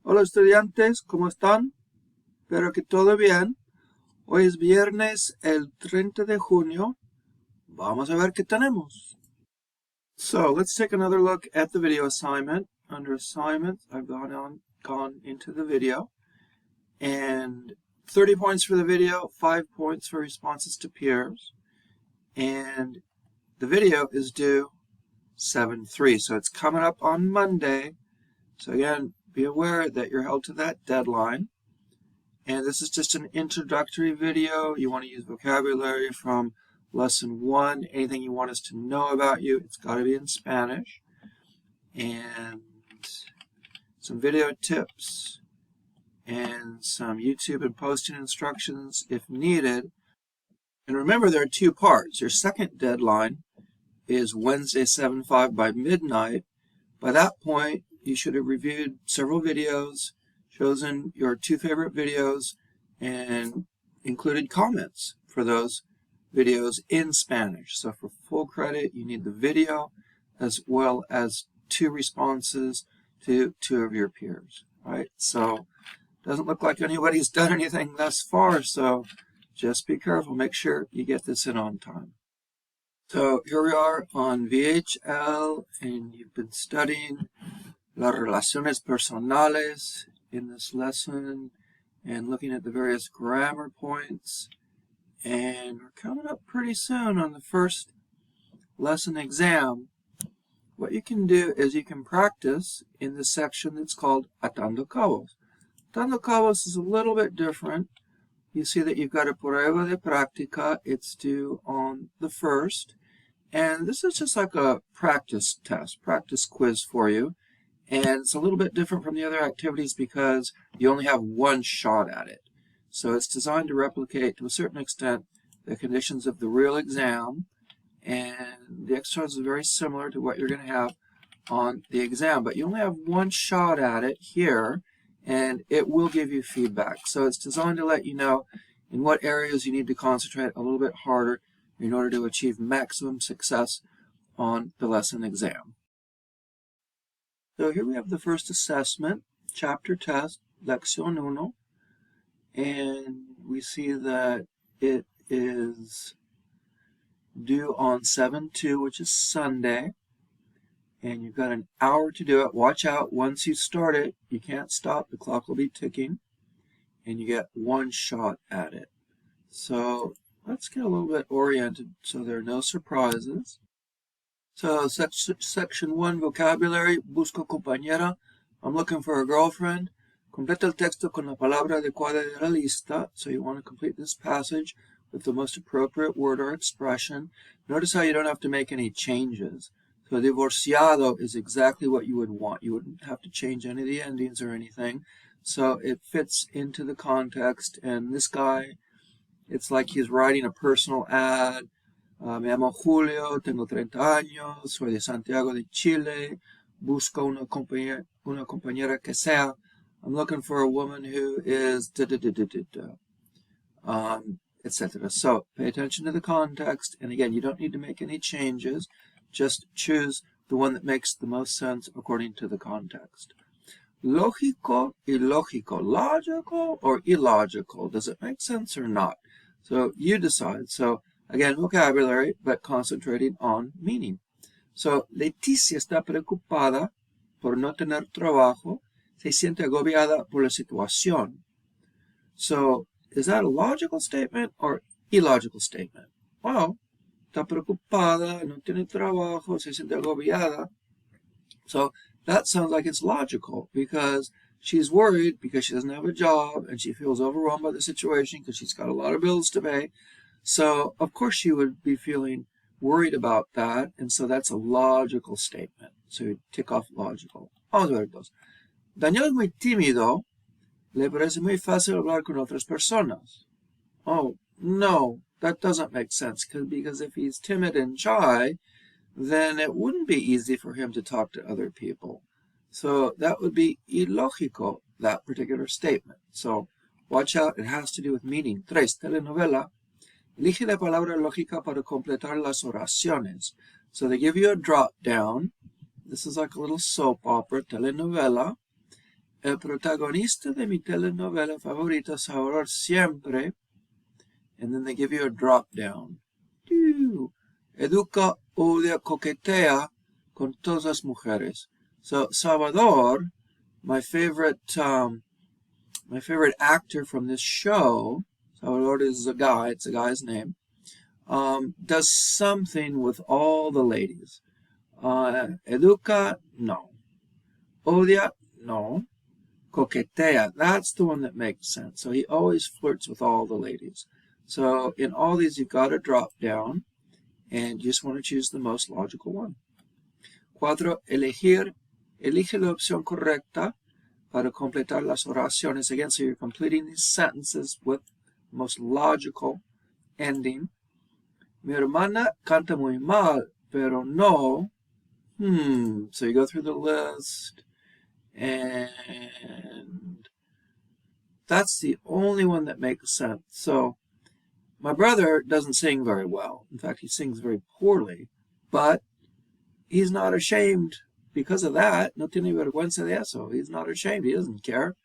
Hola estudiantes, ¿cómo están? Espero que todo bien. Hoy es viernes el 30 de junio. Vamos a ver qué tenemos. So let's take another look at the video assignment. Under assignment, I've gone into the video. And 30 points for the video, 5 points for responses to peers. And the video is due 7/3, so it's coming up on Monday. So again, be aware that you're held to that deadline. And this is just an introductory video. You want to use vocabulary from lesson 1. Anything you want us to know about you, it's got to be in Spanish. And some video tips and some YouTube and posting instructions if needed. And remember, there are 2 parts. Your second deadline is Wednesday 7/5 by midnight. By that point, you should have reviewed several videos, chosen your 2 favorite videos, and included comments for those videos in Spanish. So for full credit, you need the video as well as 2 responses to 2 of your peers. All right, so doesn't look like anybody's done anything thus far, so just be careful. Make sure you get this in on time. So here we are on VHL, and you've been studying las relaciones personales in this lesson and looking at the various grammar points. And we're coming up pretty soon on the first lesson exam. What you can do is you can practice in the section that's called Atando Cabos. Atando Cabos is a little bit different. You see that you've got a prueba de práctica. It's due on the 1st. And this is just like a practice test, practice quiz for you. And it's a little bit different from the other activities because you only have 1 shot at it. So it's designed to replicate, to a certain extent, the conditions of the real exam. And the exercise is very similar to what you're going to have on the exam. But you only have 1 shot at it here, and it will give you feedback. So it's designed to let you know in what areas you need to concentrate a little bit harder in order to achieve maximum success on the lesson exam. So here we have the first assessment, chapter test, Lección 1, and we see that it is due on 7/2, which is Sunday, and you've got an hour to do it. Watch out, once you start it, you can't stop, the clock will be ticking, and you get 1 shot at it. So let's get a little bit oriented so there are no surprises. So section 1, vocabulary, busco compañera, I'm looking for a girlfriend. Completa el texto con la palabra adecuada de la lista. So you want to complete this passage with the most appropriate word or expression. Notice how you don't have to make any changes. So divorciado is exactly what you would want. You wouldn't have to change any of the endings or anything. So it fits into the context. And this guy, it's like he's writing a personal ad. Me llamo Julio, tengo 30 años, soy de Santiago de Chile, busco una compañera que sea. I'm looking for a woman who is etc. So pay attention to the context, and again, you don't need to make any changes. Just choose the one that makes the most sense according to the context. Lógico, ilógico, logical or illogical? Does it make sense or not? So you decide. So again, vocabulary, but concentrating on meaning. So, Leticia está preocupada por no tener trabajo, se siente agobiada por la situación. So, is that a logical statement or illogical statement? Well, está preocupada, no tiene trabajo, se siente agobiada. So, that sounds like it's logical because she's worried because she doesn't have a job and she feels overwhelmed by the situation because she's got a lot of bills to pay. So, of course, she would be feeling worried about that, and so that's a logical statement. So you tick off logical. Vamos a ver dos. Daniel es muy tímido, le parece muy fácil hablar con otras personas. Oh, no, that doesn't make sense, because if he's timid and shy, then it wouldn't be easy for him to talk to other people. So that would be ilógico, that particular statement. So watch out, it has to do with meaning. 3. Telenovela. Elige la palabra lógica para completar las oraciones. So they give you a drop down. This is like a little soap opera, telenovela. El protagonista de mi telenovela favorita, Salvador, siempre, and then they give you a drop down. Educa, odia, coquetea con todas las mujeres. So Salvador, my favorite actor from this show, Salvador is a guy, it's a guy's name, does something with all the ladies. Educa, no. Odia, no. Coquetea, that's the one that makes sense. So he always flirts with all the ladies. So in all these, you've got to drop down, and you just want to choose the most logical one. 4. Elegir. Elige la opción correcta para completar las oraciones. Again, so you're completing these sentences with the most logical ending. Mi hermana canta muy mal, pero no. So you go through the list, and that's the only one that makes sense. So my brother doesn't sing very well. In fact, he sings very poorly, but he's not ashamed because of that. No tiene vergüenza de eso. He's not ashamed. He doesn't care.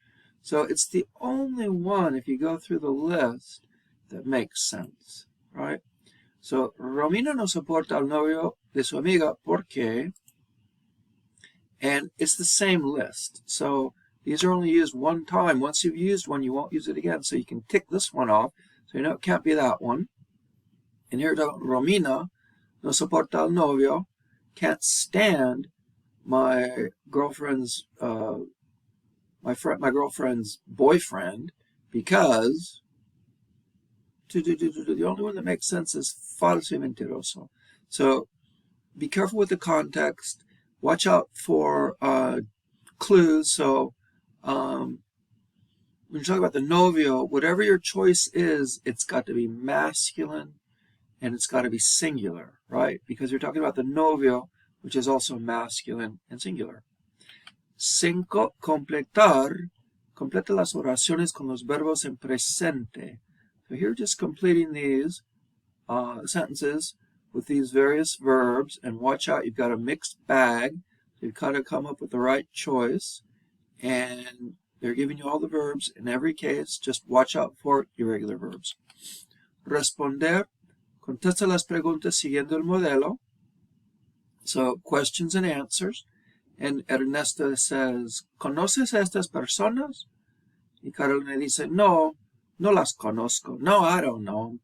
So it's the only one, if you go through the list, that makes sense, right? So Romina no soporta al novio de su amiga porque, and it's the same list. So these are only used one time. Once you've used one, you won't use it again. So you can tick this one off. So you know it can't be that one. And here, Romina no soporta al novio, can't stand my girlfriend's my girlfriend's boyfriend because the only one that makes sense is falso y mentiroso. So be careful with the context. Watch out for clues. So when you talk about the novio, whatever your choice is, it's got to be masculine and it's got to be singular, right? Because you're talking about the novio, which is also masculine and singular. 5. Completar. Completa las oraciones con los verbos en presente. So here just completing these sentences with these various verbs, and watch out, you've got a mixed bag. So you've got to come up with the right choice, and they're giving you all the verbs in every case. Just watch out for irregular verbs. Responder. Contesta las preguntas siguiendo el modelo. So questions and answers. And Ernesto says, ¿conoces a estas personas? Y Carolina dice, no, no las conozco. No, I don't know them.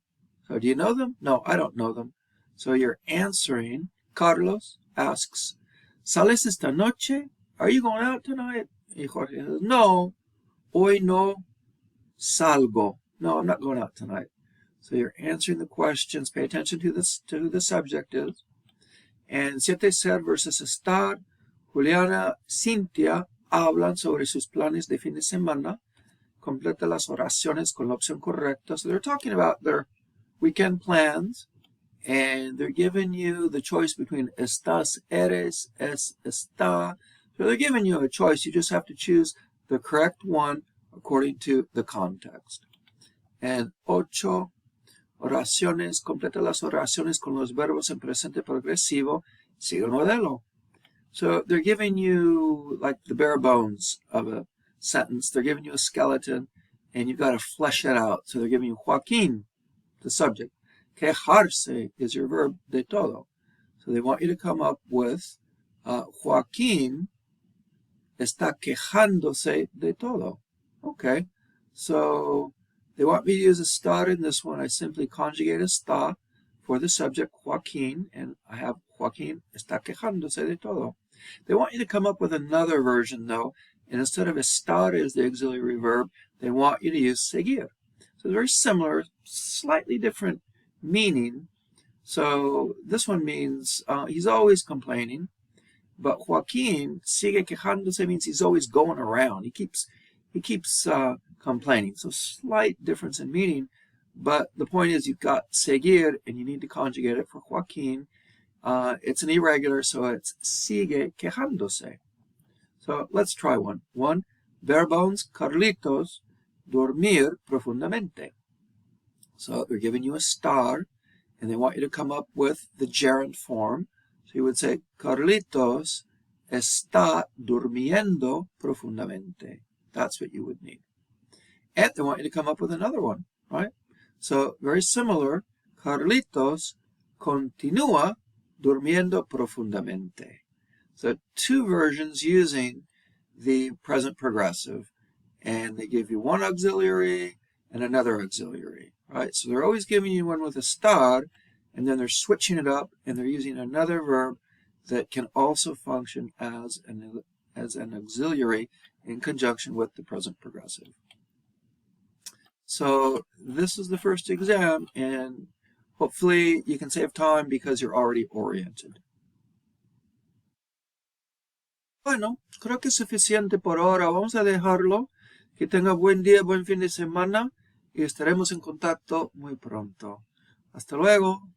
So do you know them? No, I don't know them. So you're answering. Carlos asks, ¿sales esta noche? Are you going out tonight? Y Jorge says, no, hoy no salgo. No, I'm not going out tonight. So you're answering the questions. Pay attention to this, to who the subject is. And siete ser versus estar. Juliana, Cintia hablan sobre sus planes de fin de semana. Completa las oraciones con la opción correcta. So they're talking about their weekend plans, and they're giving you the choice between estás, eres, es, está. So they're giving you a choice. You just have to choose the correct one according to the context. And 8. Oraciones. Completa las oraciones con los verbos en presente progresivo. Sigue el modelo. So they're giving you like the bare bones of a sentence. They're giving you a skeleton, and you've got to flesh it out. So they're giving you Joaquín, the subject. Quejarse is your verb de todo. So they want you to come up with Joaquín está quejándose de todo. Okay, so they want me to use estar in this one. I simply conjugate está for the subject Joaquín, and I have Joaquín está quejándose de todo. They want you to come up with another version, though, and instead of estar as the auxiliary verb, they want you to use seguir. So very similar, slightly different meaning. So this one means he's always complaining, but Joaquín sigue quejándose means he's always going around. He keeps complaining. So slight difference in meaning, but the point is you've got seguir, and you need to conjugate it for Joaquín. It's an irregular, so it's sigue quejándose. So let's try one. 1. Bare bones, Carlitos, dormir profundamente. So they're giving you a star, and they want you to come up with the gerund form. So you would say, Carlitos está durmiendo profundamente. That's what you would need. And they want you to come up with another one, right? So, very similar. Carlitos continúa durmiendo profundamente. So, two versions using the present progressive. And they give you one auxiliary and another auxiliary, right? So they're always giving you one with estar, and then they're switching it up, and they're using another verb that can also function as an auxiliary in conjunction with the present progressive. So this is the first exam, and hopefully you can save time because you're already oriented. Bueno, creo que es suficiente por ahora. Vamos a dejarlo. Que tenga buen día, buen fin de semana y estaremos en contacto muy pronto. Hasta luego.